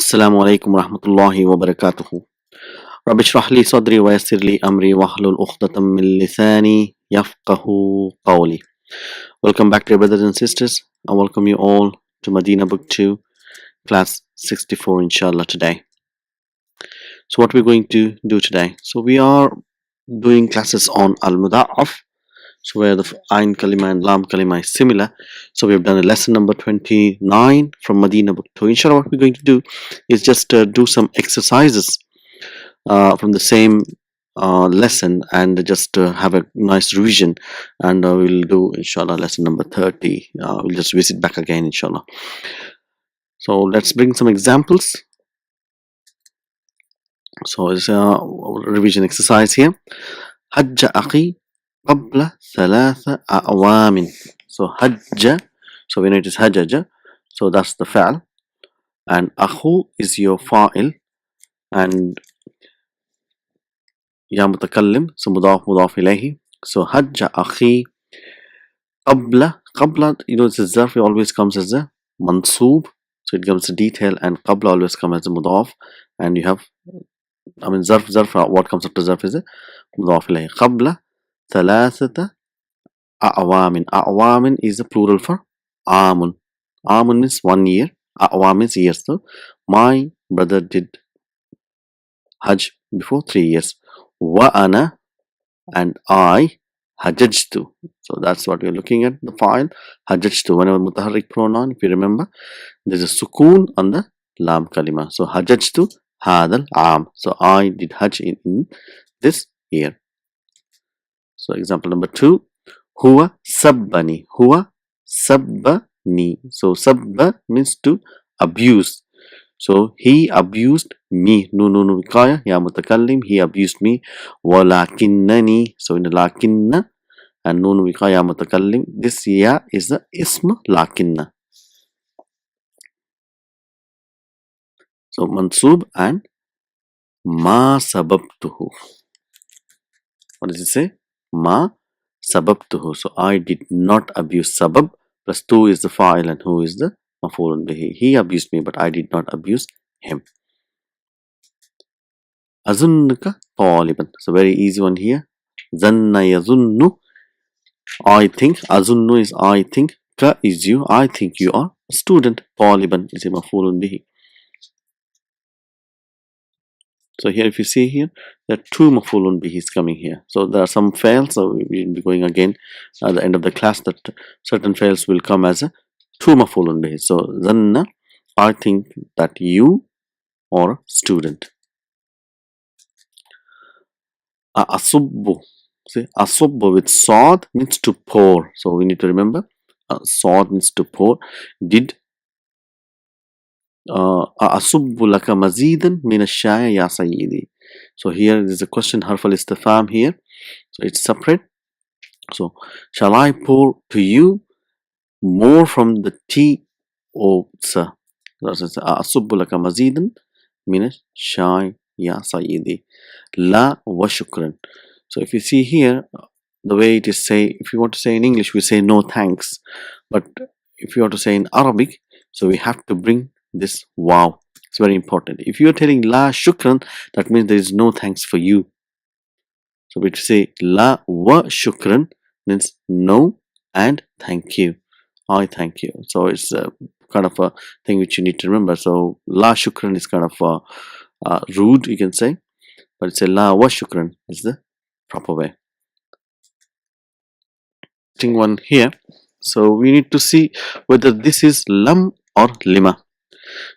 Assalamu alaikum warahmatullahi wabarakatuh. Rabbi shrah li sadri wa yassir li amri wahlul uqdatam min lisani yafqahu qawli. Welcome back, dear brothers and sisters. I welcome you all to Medina Book 2, class 64, inshallah, today. So, what we're going to do today? So, we are doing classes on Al Muda'af, so where the Ain Kalima and Lam Kalima is similar. So, we've done a lesson number 29 from Medina Book 2. Inshallah, what we're going to do is just do some exercises from the same lesson and just have a nice revision, and we'll do inshallah lesson number 30. We'll just visit back again inshallah. So let's bring some examples. So it's a revision exercise here. حج أخي قبل 3 أعوام. So حج, so we know it is حجج, so that's the فعل, and أخو is your fa'il, and يا متكلم, so مضاف إليه. So حج أخي قبل, you know, it's a zarf, it always comes as a mansoob, so it gives a detail, and qabla always comes as a mudaf, and you have, I mean, zarf, what comes after zarf is a mudaf ilayhi. Qabla thalathata a'wamin. A'wamin is a plural for amun. Amun means 1 year. A'wam means years. So my brother did hajj before 3 years. Wa ana, and I hajjajtu. So that's what we're looking at, the file. Hajjajtu, whenever mutaharrik pronoun, if you remember, there's a sukoon on the lam kalima. So hajjajtu hadal am. So I did hajj in this year. So example number 2. Huwa sabbani. Huwa sabbani. So sabba means to abuse. So he abused me. Nunu vikaya, ya mutakallim, he abused me. Walakinnani. So in the lakinna and nunu vikaya mutakallim, this ya is the ism lakinna. So mansub and ma sababtuhu. What does it say? Ma sababtuhu. So I did not abuse. Sabab plus tu is the fa'il and who is the maf'ulun bihi. He abused me, but I did not abuse him. Azunnuka taliban. So very easy one here. Zanna yazunnu. I think. Azunnu is I think. Ka is you. I think you are a student. Taliban is a maf'ulun bihi. So here, if you see here, there are 2 maf'ulun bihis coming here. So there are some fails. So we'll be going again at the end of the class that certain fails will come as a 2 maf'ulun bihis. So zanna, I think that you are a student. Asubbu. See, asubbu with sod means to pour. So we need to remember, sod means to pour. Did أصب لك مزيدا من الشاي يا سيدي. So here is a question, harf al-istifham here. So it's separate. So shall I pour to you more from the tea, O sir? أصب لك مزيدا من الشاي يا سيدي. لا وشكرا. So if you see here, the way it is say, if you want to say in English, we say no thanks. But if you want to say in Arabic, so we have to bring this wow. It's very important. If you are telling la shukran, that means there is no thanks for you. So we say la wa shukran means no and thank you. I thank you. So it's kind of a thing which you need to remember. So la shukran is kind of rude, you can say, but it's a la wa shukran is the proper way. One here. So we need to see whether this is lam or lima.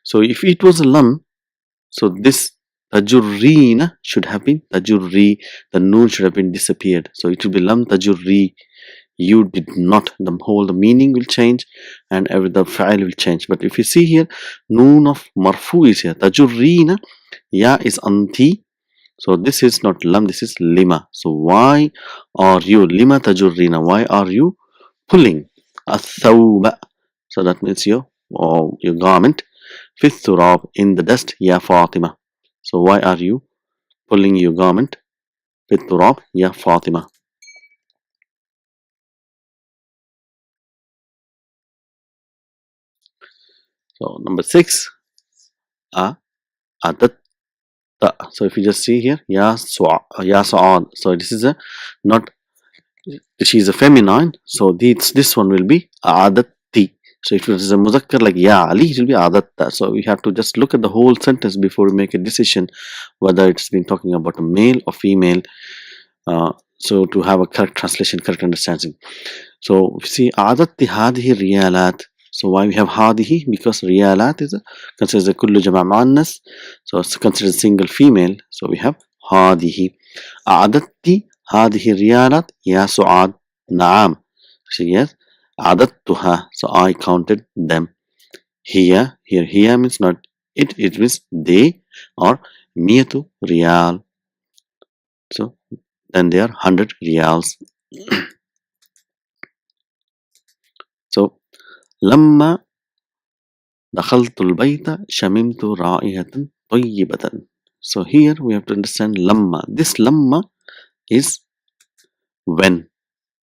So if it was a lam, so this tajurrina should have been tajurri. The noon should have been disappeared. So it will be lam tajurri. You did not. The meaning will change and the fa'il will change. But if you see here, noon of marfu is here. Tajurrina, ya is anti. So this is not lam, this is lima. So why are you lima tajurrina? Why are you pulling athawba? So that means your garment. Fifth turab, in the dust, ya Fatima. So why are you pulling your garment? Fifth turab, ya Fatima. So number 6. a'adatta. So if you just see here, ya sa'ad. So this is a not, she is a feminine, so this one will be a'adatti. So if it is a muzakkar like ya Ali, it will be a'adatta. So we have to just look at the whole sentence before we make a decision whether it's been talking about a male or female. So to have a correct translation, correct understanding. So see, عادت هذه الريالات. So why we have هذه? Because ريالات is considered كل جمع مؤنث. So it's considered single female. So we have هذه. أعددت هذه الريالات يا سعاد. نعم. So yes, عددتها. So I counted them. Here means not it. It means they, or مئة ريال. So then they are 100 riyals. So لما دخلت البيت شممت رائحة طيبة. So here we have to understand lamma. This lamma is when.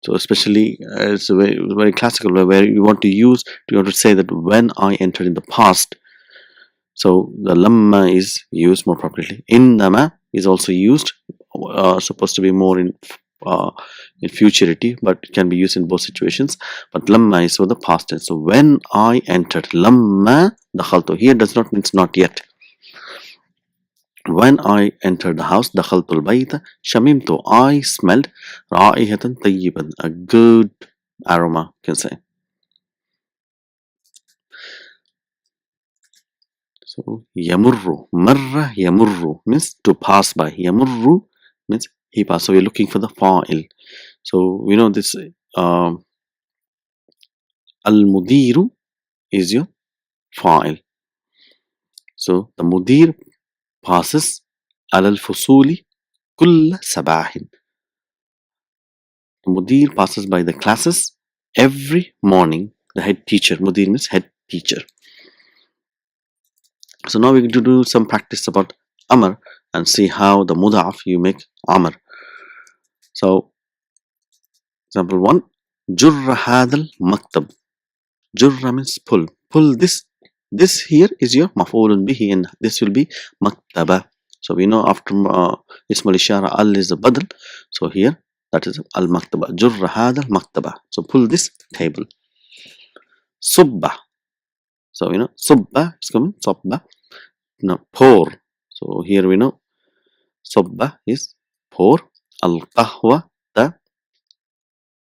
So especially it's very, very classical where you want to say that when I entered in the past. So the lamma is used more properly. Innama is also used, supposed to be more in futurity, but it can be used in both situations. But lamma is for the past tense. So when I entered, lamma dakhaltu here does not mean not yet. When I entered the house, dakhaltu al-bayta shamimtu, I smelled ra'ihatan tayyiban, a good aroma, you can say. So yamurru, marra yamurru means to pass by. Yamurru means he passed. So we're looking for the fa'il. So we know this al-mudiru is your fa'il. So the mudir passes على الفصول كل صباح. The mudir passes by the classes every morning. The head teacher. Mudir means head teacher. So now we're going to do some practice about amr and see how the mudaf you make amr. So example 1, jurra hadal maktab. Jurra means pull. Pull this. This here is your maf'ulun bihi, and this will be maktaba. So we know after ism al-ishara al is a badal. So here that is al maktaba. Jurra hadal maktaba. So pull this table. Subba. So we know subba is coming. Subba. Now pour. So here we know subba is pour. Al qahwa the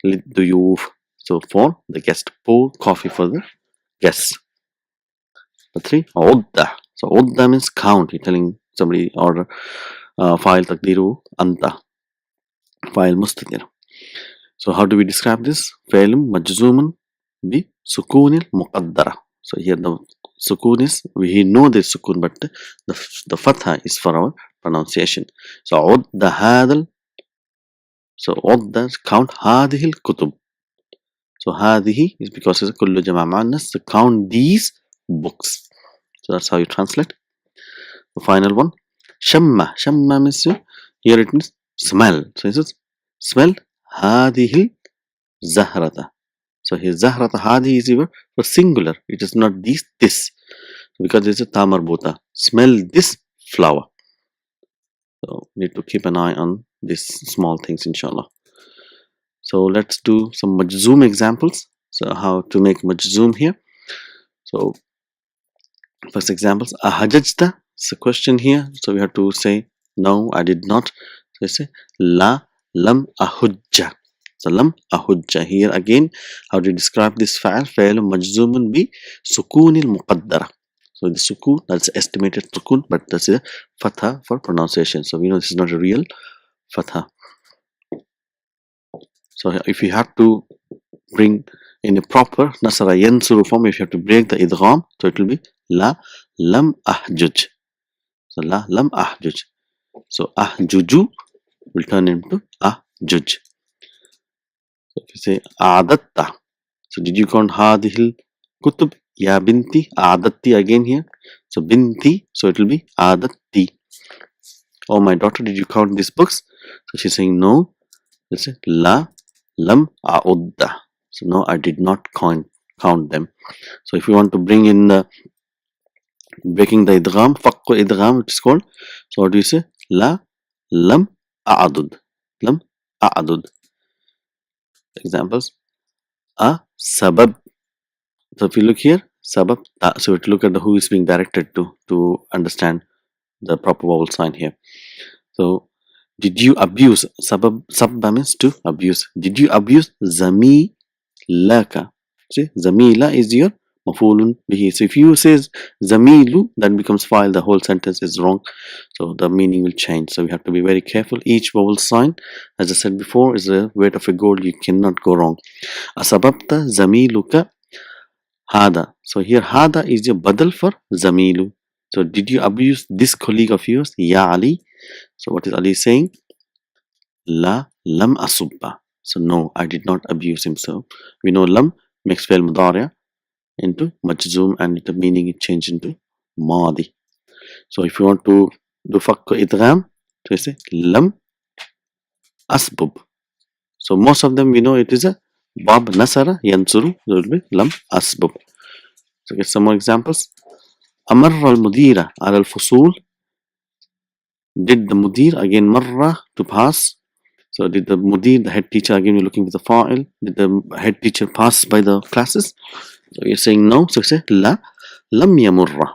liduyuf. So for the guest, pour coffee for the guests. Number 3, udda. So udda means count. You're telling somebody order file taqdiru anta. File mustatir. So how do we describe this? Fa'ilun majzumun bi sukunil muqaddara. So here the sukun is, we know the sukun, but the fatha is for our pronunciation. So udda hadal. So udda count hadihil kutub. So hadihi is because it's kullu jama' muannas. So count these books. So that's how you translate. The final one, shamma. Shamma means here it means smell. So it says smell hadihil zahrata. So here zahrata hadi is even for singular. It is not this because it's a tamarbuta. Smell this flower. So need to keep an eye on these small things, inshallah. So let's do some majzoom examples. So how to make majzoom here. So first examples, ahajajta. It's a question here. So we have to say no, I did not. So we say la lam ahujja. So lam ahujja. Here again, how do you describe this fa'al? Fa'al majzumun bi sukunil muqaddara. So the sukun, that's estimated sukun, but that's a fatha for pronunciation. So we know this is not a real fatha. So if you have to bring in a proper nasara yansuru form, if you have to break the idgham, so it will be la lam ahjuj. So la lam ahjuj. So ahjuju will turn into ahjuj. So if you say a'adatta, so did you count hadihil kutub? Ya binti. A'adatti again here. So binti, so it will be a'adatti. Oh my daughter, did you count these books? So she's saying no. Let's say la lam a'udda. So no, I did not count them. So if you want to bring in the breaking the idgham, fakku idgham, it is called. So what do you say? La, lam, a'adud. Lam, a'adud. Examples. A, sabab. So if you look here, sabab, ta. So to look at the who is being directed to understand the proper vowel sign here. So did you abuse? Sabab means to abuse. Did you abuse zamilaka? See, zamila is your mafulun bihi. So if you say zamilu, that becomes file. The whole sentence is wrong. So the meaning will change. So we have to be very careful. Each vowel sign, as I said before, is a weight of a gold. You cannot go wrong. Asababta zamiluka hada. So here hada is your badal for zamilu. So did you abuse this colleague of yours? Ya Ali. So what is Ali saying? La lam asubba. So no, I did not abuse him. So we know lam makes fi'l mudari' into majzoom and the meaning it changed into madi. So if you want to do fakku idgham, so you say lam asbub. So most of them we know it is a bab nasara yansuru. So it will be lam asbub. So get some more examples. Amarra al-mudira ala al-fusul. Did the mudir again marra to pass? So did the mudir, the head teacher, again you're looking for the fa'il, did the head teacher pass by the classes? So you're saying no. So you say la lam yamurra.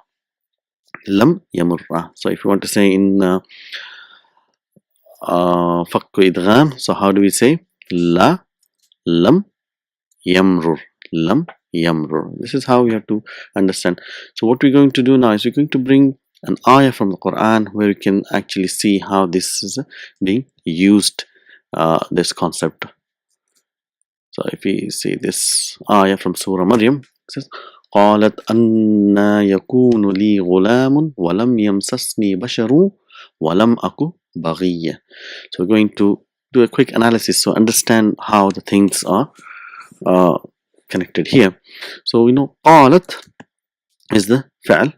Lam yamurra. So if you want to say in fakku idgham, so how do we say? La lam yamrur. Lam yamrur. This is how we have to understand. So what we're going to do now is we're going to bring an ayah from the Quran where you can actually see how this is being used, this concept. So if we see this ayah from Surah Maryam, it says, قالت أنا يكون لي غلام ولم يمسسني بشر ولم أكو بغية. So we're going to do a quick analysis to understand how the things are connected here. So we know قالت is the فعل.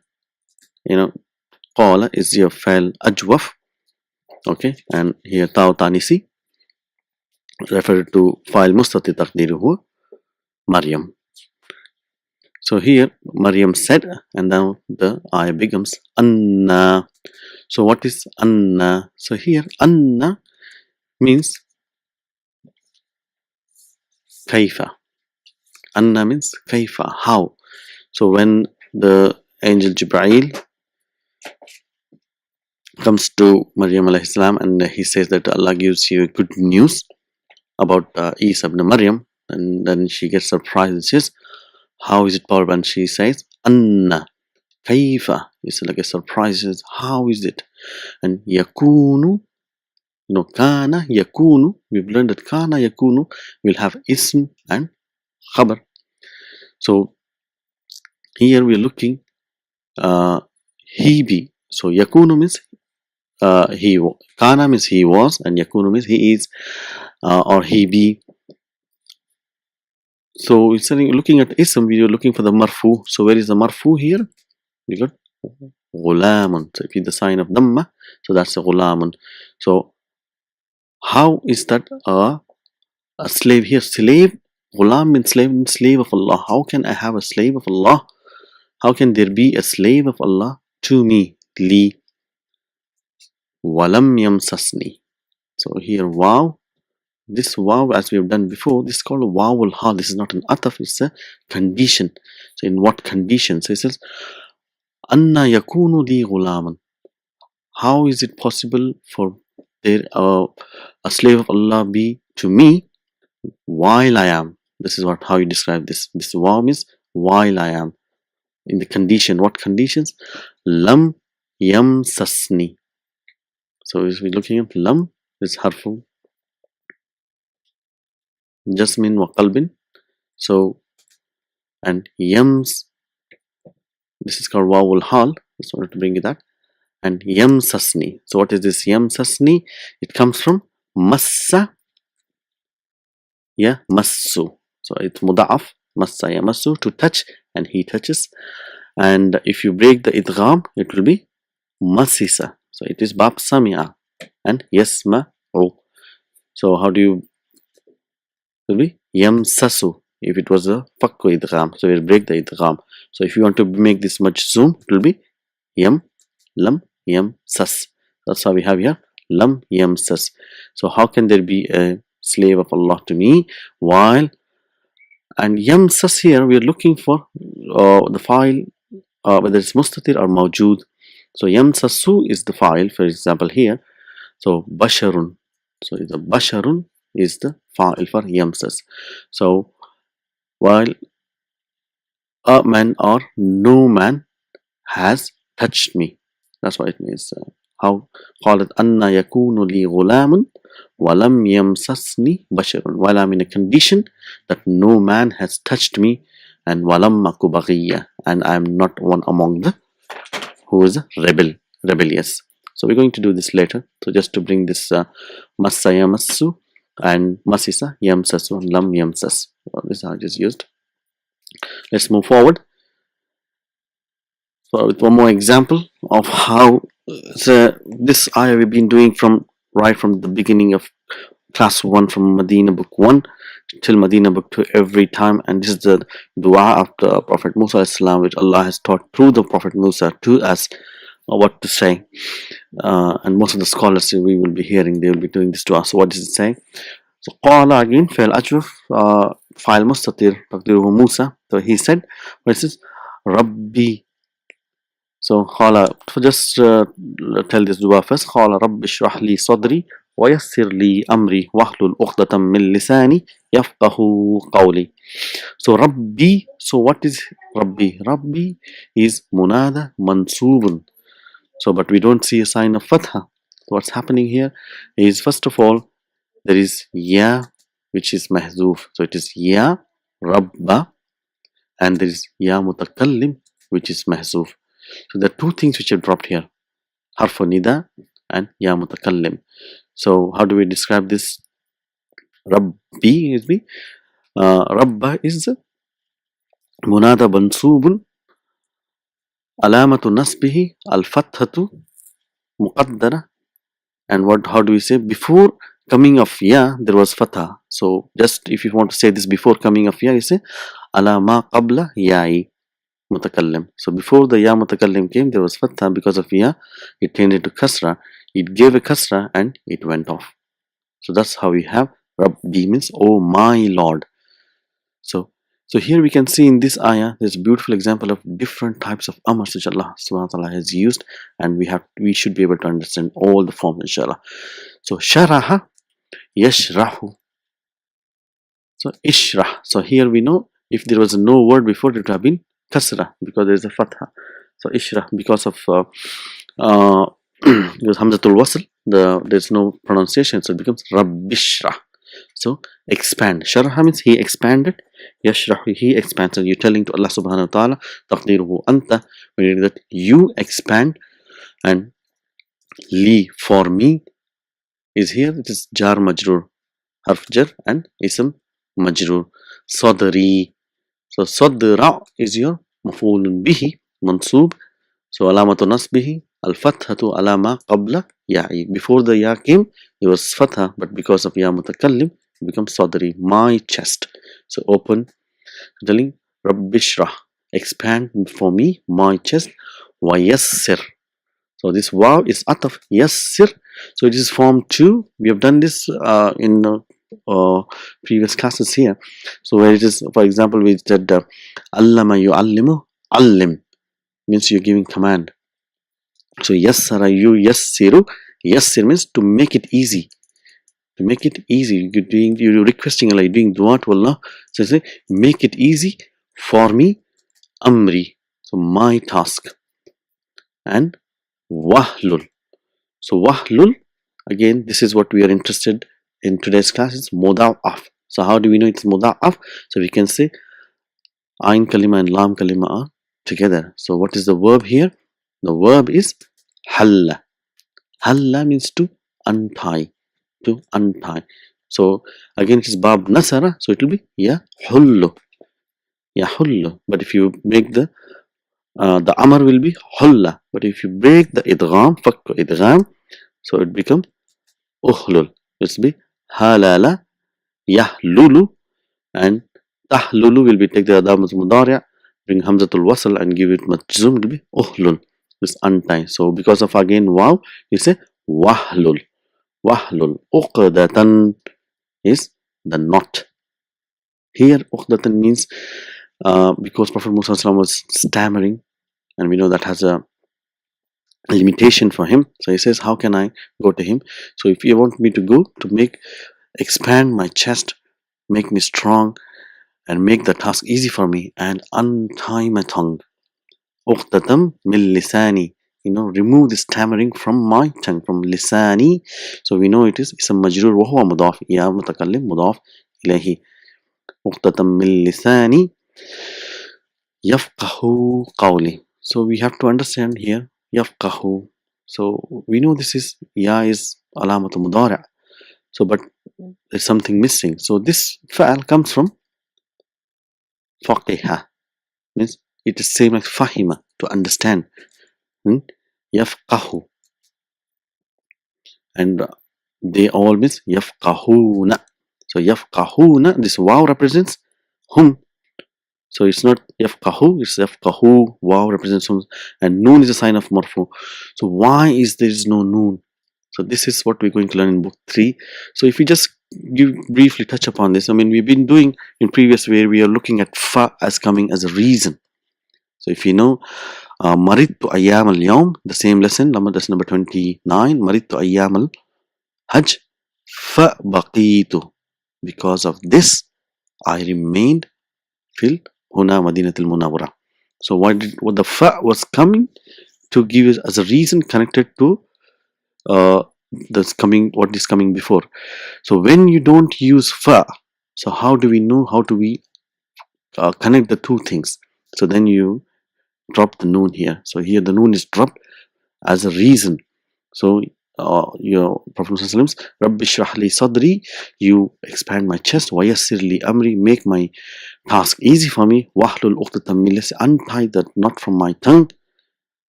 قال is your فعل أجوف. Okay, and here تاء تانيثي referred to فاعل مستتر تقديره Maryam. So here Maryam said, and now the ayah becomes Anna. So what is Anna? So here Anna means Kaifa. Anna means Kaifa, how. So when the angel Jibreel comes to Maryam alayhi salam and he says that Allah gives you good news about Isa ibn Maryam, and then she gets surprised and says, how is it possible? And she says Anna Kaifa. It's like a surprise. How is it? And yakunu, kana yakunu. We've learned that kana yakunu will have ism and khabar. So here we're looking he be. So yakunu means he. Kana means he was, and yakunu means he is, or he be. So instead of looking at ism, we are looking for the marfu. So where is the marfu here? We got غلام. So if you the sign of dhamma, so that's a غلام. So how is that a slave here? Slave, غلام means slave of Allah. How can I have a slave of Allah? How can there be a slave of Allah to me? Li walam yamsasni. So here wow. This wow, as we have done before, this is called wow al hal. This is not an ataf, it's a condition. So in what condition? So it says Anna yakunu li ghulaman. How is it possible for there a slave of Allah be to me while I am? This is how you describe this. This wow means while I am. In the condition, what conditions? Lam yamsasni. So if we're looking at lam, is harfu jasmin wa qalbin. So and yams, this is called wawul hal. Just wanted to bring it that. And yamsasni. So what is this yamsasni? It comes from massa, yeah, massu. So it's muda'af, massa yamassu, to touch, and he touches. And if you break the idgham, it will be masisa. So it is bab sami'a and yasma'u. So how do you? It will be yamsasu if it was a fakku idgham. So we'll break the idgham. So if you want to make this much zoom, it will be Yam, lam, yamsas. That's how we have here lam yamsas. So how can there be a slave of Allah to me while, and yamsas here we are looking for the file, whether it's mustatir or mawjood. So yamsasu is the file, for example here. So basharun, so the basharun is the file for yamsas. So while a man or no man has touched me, that's what it means. How قالت أن يكون لي غلام ولم يمسسني بشر, while I'm in a condition that no man has touched me, and ولم أك بغية, and I'm not one among the who is rebellious. So we're going to do this later. So just to bring this massa yamassu and masisa yamsasu and lam yamsas. So this is how it is used. Let's move forward. So with one more example of how this ayah we've been doing right from the beginning of class 1 from Medina book 1 till Medina book 2 every time, and this is the dua of the Prophet Musa Islam, which Allah has taught through the Prophet Musa to us what to say, and most of the scholars we will be hearing, they will be doing this dua. So what does it say? So qala, again fa'il ajruf, fa'il mustatir taqdiruhu Musa. So he said, what is this? Rabbi. So qala, just tell this dua first. Qala rabbi shrah li sadri wa yassir li amri wahlul uqdatam min lisani yafqahu qawli. So rabbi, so what is rabbi? Rabbi is munada mansubun. So but we don't see a sign of fatha. So what's happening here is, first of all, there is ya which is mahzoof. So it is ya rabba, and there is ya mutakallim which is mahzoof. So there are two things which are dropped here, harf nida and ya mutakallim. So how do we describe this? Rabbi is me. Rabba is munada mansubun, alamatu nasbihi al-fathatu muqaddara. And how do we say? Before coming of ya there was fatha. So just if you want to say this before coming of ya, you say ala ma qabla ya'i mutakallim. So before the ya mutakallim came, there was fatha. Because of ya, it turned into kasra. It gave a kasra and it went off. So that's how we have Rabbi, means oh my Lord. So here we can see in this ayah, there's a beautiful example of different types of amrs which Allah subhanahu wa ta'ala has used, and we should be able to understand all the forms, inshallah. So sharaha, yashrahu. So ishrah. So here we know if there was no word before, it would have been kasra because there is a fatha. So ishrah, because of because hamzatul wasl, there's no pronunciation, so it becomes rabbishrah. So expand. Sharaha means he expanded. Yashrahu, he expands. And you're telling to Allah subhanahu wa ta'ala, taqdiruhu anta, meaning that you expand. And li, for me, is here, it is jar majrur, harf jar and ism majrur. Sadri. So sadra is your maf'ulun bihi, mansub. So alamatu nasbihi al-fathatu alama qabla ya'i. Before the ya came, it was fatha, but because of ya mutakallim, it becomes sadri, my chest. So open, telling Rabbishrah, expand for me my chest. Wa yassir. So this waw is ataf yassir. So it is form 2. We have done this in previous classes here. So where it is, for example, we said allama yu'allimu, allim means you're giving command. So yassara yassiru, yassir means to make it easy. To make it easy, you're requesting Allah, you're doing dua to Allah. So say, make it easy for me, amri, so my task. And wahlul. So wahlul, again, this is what we are interested in today's class, is muda'af. So how do we know it's muda'af? So we can say ayn kalima and lam kalima are together. So what is the verb here? The verb is halla. Halla means to untie. To untie. So again it is bab nasara, so it will be yahullu. Yahullu. But if you make the amar will be hulla. But if you break the idgham, fakku idgham, so it becomes uhlul. It will be halala yahlulu, and tahlulu will be take the adamut mudari', bring hamzatul wasl and give it majzum, it will be uhlul. This untie. So because of again wow, you say wahlul. Wahlul. Uqdatan is the knot. Here uqdatan means because Prophet Musa was stammering, and we know that has a limitation for him. So he says, how can I go to him? So if you want me to go to expand my chest, make me strong, and make the task easy for me, and untie my tongue. Uqdatam min lisani. Remove the stammering from my tongue, from lisani. So we know it is ism majrur wa huwa mudaf. Ya mutakallim mudaf ilayhi. Uqdatam min lisani yafqahu qawli. So we have to understand here yafqahu. So we know this is ya is alamatu mudari'. So but there's something missing. So this fa'al comes from faqiha, means it is same like fahima, to understand. Yafqahu, and they all means yafqahuna. So yafqahuna, this wow represents hum. So it's not yafqahu, it's yafqahu. Wow represents hum, and noon is a sign of marfu. So why is there is no noon? So this is what we're going to learn in book 3. So if we just briefly touch upon this, I mean, we've been doing in previous where we are looking at fa as coming as a reason. So if you know maridtu ayyam al-yawm, the same lesson, that's number 29, maridtu ayyam al-hajj fa baqitu. Because of this, I remained fil huna madinatul munawwara. So what the fa was coming to give us as a reason connected to what is coming before. So when you don't use fa, so how do we know, how do we connect the two things? So then you drop the noon here. So here the noon is dropped as a reason. So your Prophet Muhammad, Rabbi shrah li sadri, you expand my chest, wa yassir li amri, make my task easy for me, wahlul uqdatam min lisani, untie that knot from my tongue.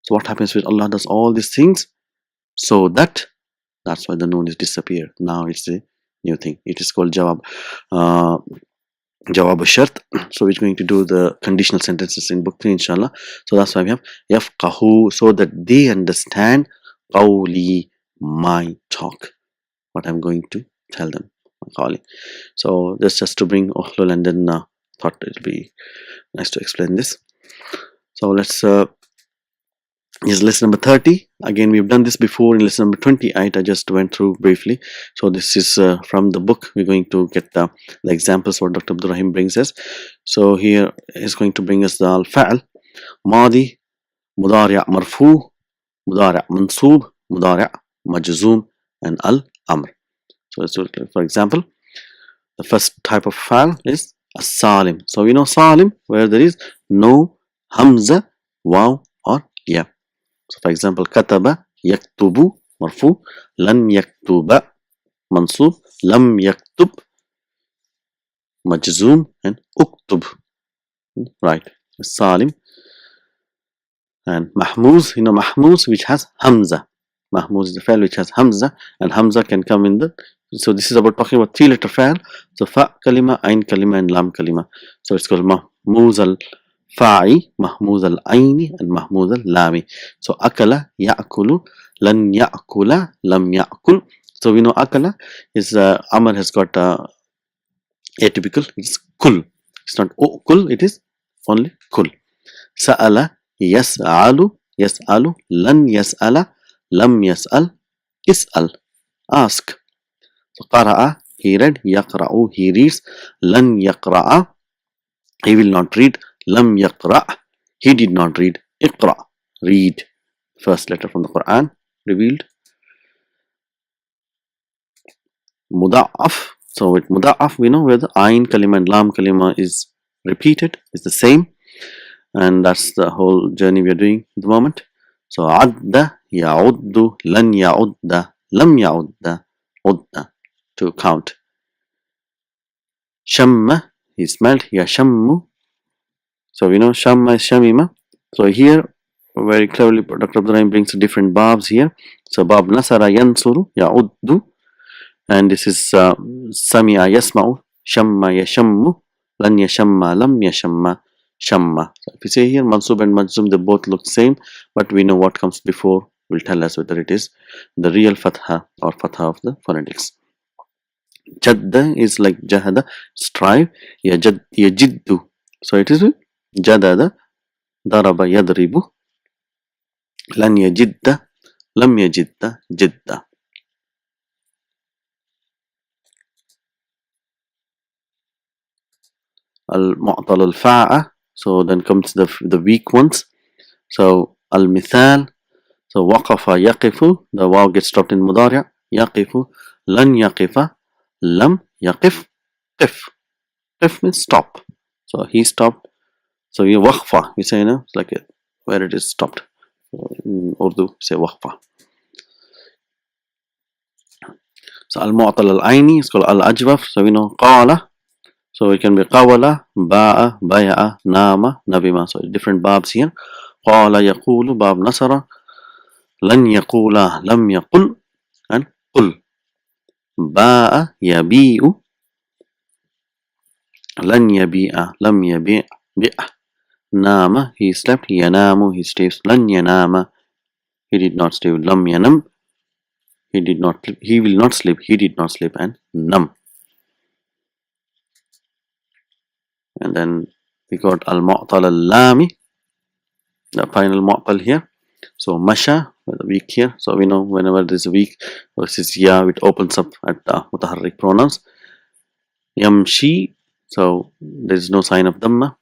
So what happens when Allah does all these things? So that's why the noon is disappeared. Now it's a new thing. It is called jawab shart. So we're going to do the conditional sentences in book 3, inshallah. So that's why we have yafqahu, so that they understand qawli, my talk, what I'm going to tell them. So that's just to bring uhlul, and then thought it'll be nice to explain this. So let's is lesson number 30. Again, we've done this before in lesson number 28. I just went through briefly. So this is from the book. We're going to get the examples what Dr. Abdul Rahim brings us. So here is going to bring us the al-fa'al, madi, mudari' marfu, mudari' mansoob, mudari' majzoom, and al-amr. So for example, the first type of fa'al is as-salim. So we know salim, where there is no hamza, waw, or ya. So for example, kataba yaktubu marfu, lan yaktuba mansub, lam yaktub majzoom, and uktub. Right, salim. And mahmuz, mahmuz which has hamza. Mahmuz is the fa'al which has hamza, and hamza can come in the. So this is about talking about 3-letter fa'al. So fa kalima, ain kalima, and lam kalima. So it's called mahmuz al fa'i, mahmuz al aini, and mahmuz al lami. So akala, ya'kulu, lan ya'kula, lam ya'kul. So we know akala is Amar has got atypical. It's kul. It's not kul. It is only kul. Sa'ala yas'alu, yas'alu, lan yas'ala, lam yas'al, is'al, ask. So qara'a, he read, yaqra'u, he reads, lan yaqra'a, he will not read, lam yaqra', he did not read, iqra', read. First letter from the Quran revealed. Muda'af, so with muda'af we know where the ain kalima and lam kalima is repeated, is the same, and that's the whole journey we are doing at the moment. So adda, ya'uddu, lan ya'udda, lam ya'udda, udda, to count. Shamma, he smelled, yashammu. So we know shamma is shamima. So here very cleverly Dr. Abdul Rahim brings different babs here. So bab nasara yansuru, ya'uddu, and this is sami'a yasma'u, shamma yashammu, lan yashamma, lam yashamma. Shamma. So if you say here mansub and majzum, they both look same, but we know what comes before will tell us whether it is the real fatha or fatha of the phonetics. Jadda is like jahada, strive. Yajiddu. So it is jadada, daraba yadribu. Lan yajidda, lam yajidda, jidda. Al-mu'tal al-fa'a. So then comes the weak ones. So al-mithal. So waqafa yaqifu. The waw gets stopped in mudari'. Yaqifu. Lan yaqifa. Lam yaqif. Qif. Qif means stop. So he stopped. So you waqfa. We say, it's like where it is stopped. In Urdu, say waqfa. So al-mu'tal al-aini is called al-ajwaf. So we know qala. So it can be qawala, ba'a, baya'a, nama, nabima. So different babs here. Qala yaqulu, bab nasara. Lan yaqula, lam yaqul, and qul. Ba'a yabi'u. Lan yabi'a, lam yabi' bi'a. Nama, he slept. Yanamu, he sleeps. Lan yanama, he did not sleep. Lam yanam, he will not sleep. He did not sleep. And nam. And then we got al-mu'tal al-lami, the final mu'tal here. So masha, with a weak here. So we know whenever there's a weak versus ya, it opens up at the mutaharrik pronouns. Yamshi, so there is no sign of dhamma.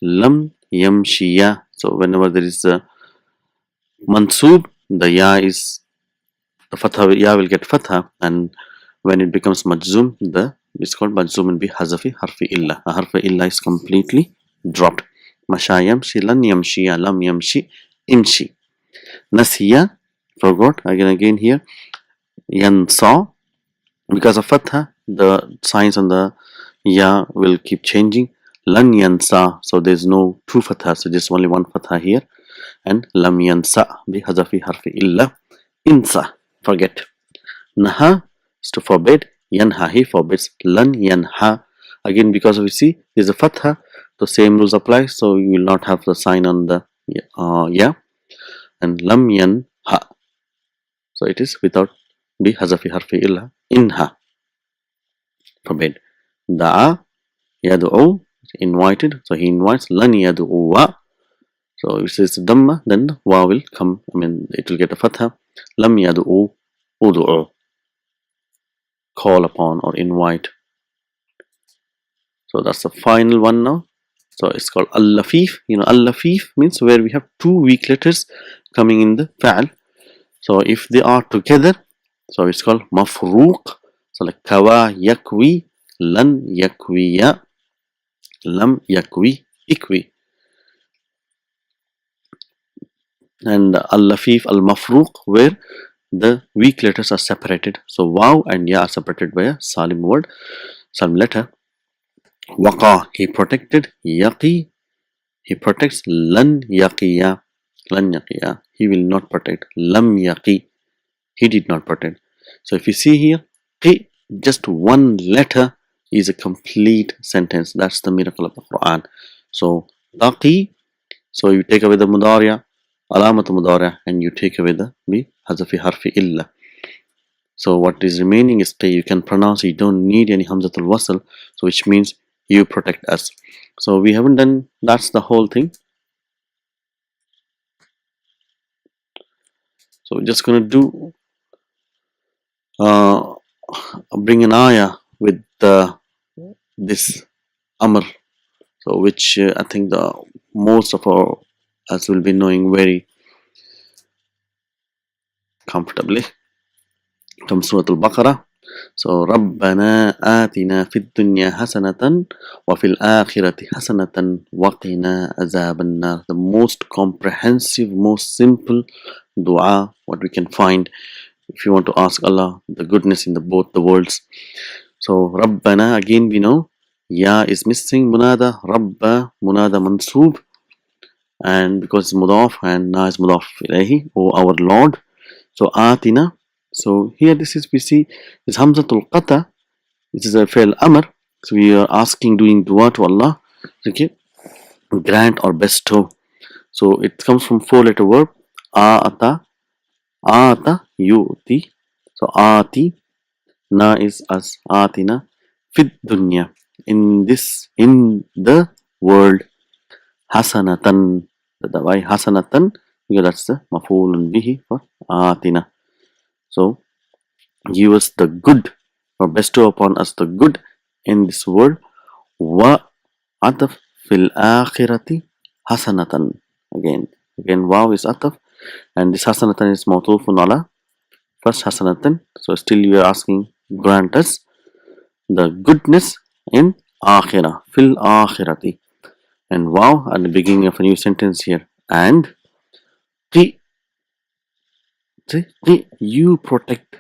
Lam yamshiya, so whenever there is a mansub, the ya is the fatha, ya will get fatha, and when it becomes majzum, it's called majzum and bi hazafi harfi illa. A harfi illa is completely dropped. Masha yamshi, lan yamshiya, lam yamshi, imshi. Nasiya, forgot, again here. Yansa, because of fatha, the signs on the ya will keep changing. Lan yansa, so there's no two fatha, so just only one fatha here. And lam yansa bi hazafi harfi illa. Insa, forget. Naha is to forbid. Yanha, he forbids. Lan yanha, again because we see there's a fatha, the same rules apply, so you will not have the sign on the ya. And lam yanha, so it is without bi hazafi harfi illa. Inha, forbid. Da'a, yadu'u, invited, so he invites. Lan yadu'uwa, so if it's dhamma, then wa will come, it will get a fatha. Lam yadu'u, udu'u, call upon or invite. So that's the final one now. So it's called al-lafif. Al-lafif means where we have two weak letters coming in the fa'al. So if they are together, so it's called mafruq. So like kawa yakwi, lan yakwiya, lam yakwi, ikwi. And al-lafif, al-mafruq, where the weak letters are separated. So waw and ya are separated by a salim word, salim letter. Waqa, he protected. Yaqi, he protects. Lan yaqiya, lan yaqiya, he will not protect. Lam yaqi, he did not protect. So if you see here, qi, just one letter is a complete sentence. That's the miracle of the Quran. So taqi, so you take away the mudariya, alamat mudariya, and you take away the bi hazafi harfi illa. So what is remaining is qi. You can pronounce, you don't need any hamzatul wasl, so which means you protect us. So we haven't done, that's the whole thing. So we're just going to do bring an ayah with this amr, so which I think the most of us will be knowing very comfortably from Surah Al-Baqarah. So رَبَّنَا آتِنَا فِي الدُّنْيَا حَسَنَةً وَفِي الْآخِرَةِ حَسَنَةً وَقِنَا عَذَابَ النَّارِ. The most comprehensive, most simple dua what we can find if you want to ask Allah the goodness in both the worlds. So Rabbana, again we know ya is missing, munada, Rabba, munada mansoob, and because it's mudaf and na is mudaf ilayhi, oh our Lord. So atina, so here this is, we see is hamzatul qata, this is a fail amr, so we are asking, doing dua to Allah. Okay, grant or bestow. So it comes from four-letter verb. Ata, yu'ti. So ati, na is as, atina, fid dunya. In the world, hasanatan. Why hasanatan? Because that's the maf'ulun bihi for atina. So give us the good or bestow upon us the good in this world. Wa ataf fil akhirati hasanatan. Again, wow is ataf, and this hasanatan is mawtufun ala first hasanatan. So still you are asking, grant us the goodness in akhirah, fil akhirati. And wow at the beginning of a new sentence here. And qi, you protect.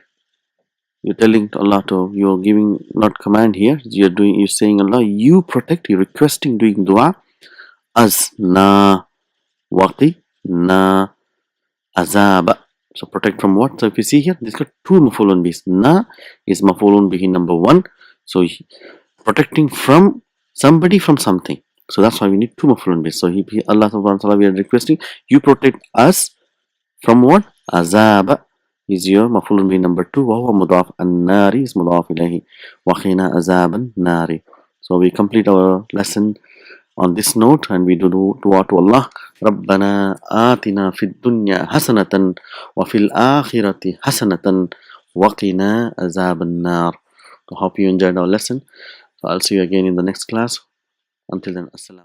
You're telling to Allah to, you're giving not command here. You're saying Allah, you protect. You're requesting, doing dua. As na waqi na azaba. So protect from what? So if you see here, this got two mafulun bihis. Na is mafulun bihi number one. So protecting from somebody from something. So that's why we need two mafulun bihis. So Allah subhanahu wa ta'ala, we are requesting, you protect us from what? Azaba is your mafulun bihi number two. Wa huwa mudaf. An-nari is mudaf ilayhi. Wa khina azaban nari. So we complete our lesson on this note, and we do dua to Allah. Rabbana atina fid dunya hasanatan wa fil akhirati hasanatan wa qina azaban nar. I hope you enjoyed our lesson. So I'll see you again in the next class. Until then, assalam.